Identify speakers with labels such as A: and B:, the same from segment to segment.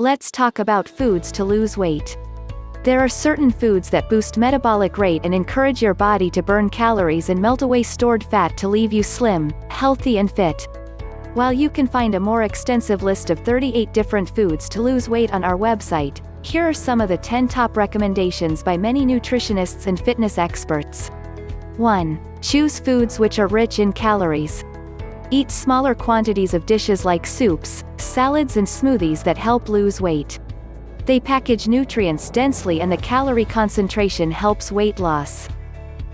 A: Let's talk about foods to lose weight. There are certain foods that boost metabolic rate and encourage your body to burn calories and melt away stored fat to leave you slim, healthy and fit. While you can find a more extensive list of 38 different foods to lose weight on our website, here are some of the 10 top recommendations by many nutritionists and fitness experts. 1. Choose foods which are rich in calories. Eat smaller quantities of dishes like soups, salads and smoothies that help lose weight. They package nutrients densely and the calorie concentration helps weight loss.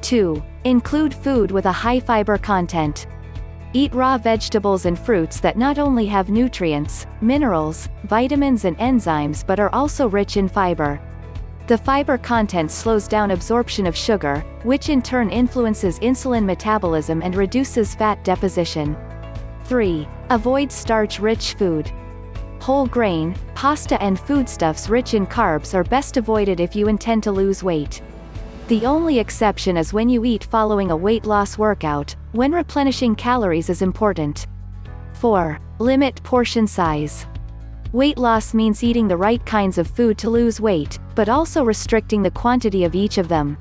A: 2. Include food with a high fiber content. Eat raw vegetables and fruits that not only have nutrients, minerals, vitamins and enzymes but are also rich in fiber. The fiber content slows down absorption of sugar, which in turn influences insulin metabolism and reduces fat deposition. 3. Avoid starch-rich food. Whole grain, pasta and foodstuffs rich in carbs are best avoided if you intend to lose weight. The only exception is when you eat following a weight loss workout, when replenishing calories is important. 4. Limit portion size. Weight loss means eating the right kinds of food to lose weight, but also restricting the quantity of each of them.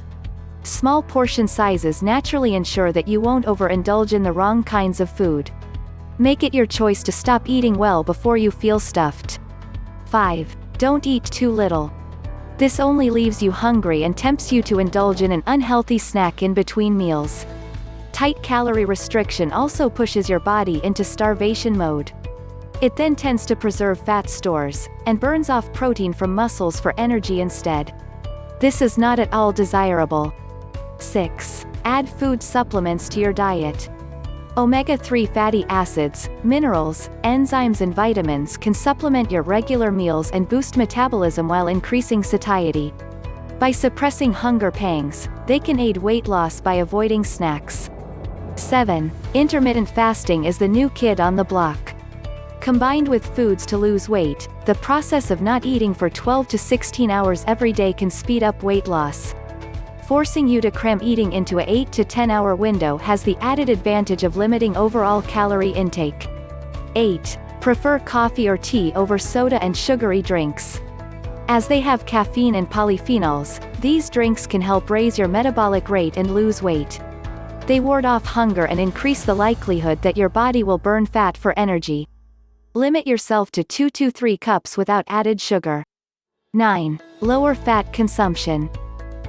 A: Small portion sizes naturally ensure that you won't overindulge in the wrong kinds of food. Make it your choice to stop eating well before you feel stuffed. 5. Don't eat too little. This only leaves you hungry and tempts you to indulge in an unhealthy snack in between meals. Tight calorie restriction also pushes your body into starvation mode. It then tends to preserve fat stores, and burns off protein from muscles for energy instead. This is not at all desirable. 6. Add food supplements to your diet. Omega-3 fatty acids, minerals, enzymes and vitamins can supplement your regular meals and boost metabolism while increasing satiety. By suppressing hunger pangs, they can aid weight loss by avoiding snacks. 7. Intermittent fasting is the new kid on the block. Combined with foods to lose weight, the process of not eating for 12 to 16 hours every day can speed up weight loss. Forcing you to cram eating into a 8 to 10 hour window has the added advantage of limiting overall calorie intake. 8. Prefer coffee or tea over soda and sugary drinks. As they have caffeine and polyphenols, these drinks can help raise your metabolic rate and lose weight. They ward off hunger and increase the likelihood that your body will burn fat for energy. Limit yourself to 2 to 3 cups without added sugar. 9. Lower fat consumption.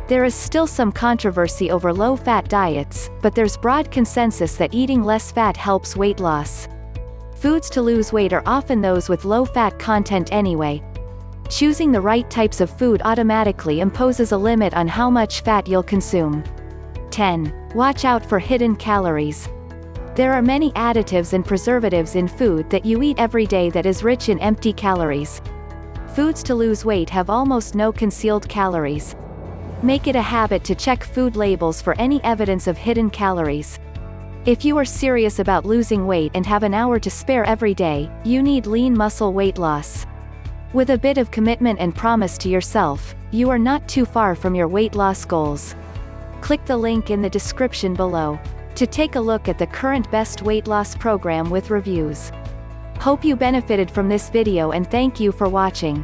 A: There is still some controversy over low-fat diets, but there's broad consensus that eating less fat helps weight loss. Foods to lose weight are often those with low-fat content anyway. Choosing the right types of food automatically imposes a limit on how much fat you'll consume. 10. Watch out for hidden calories. There are many additives and preservatives in food that you eat every day that is rich in empty calories. Foods to lose weight have almost no concealed calories. Make it a habit to check food labels for any evidence of hidden calories. If you are serious about losing weight and have an hour to spare every day, you need lean muscle weight loss. With a bit of commitment and promise to yourself, you are not too far from your weight loss goals. Click the link in the description below to take a look at the current best weight loss program with reviews. Hope you benefited from this video and thank you for watching.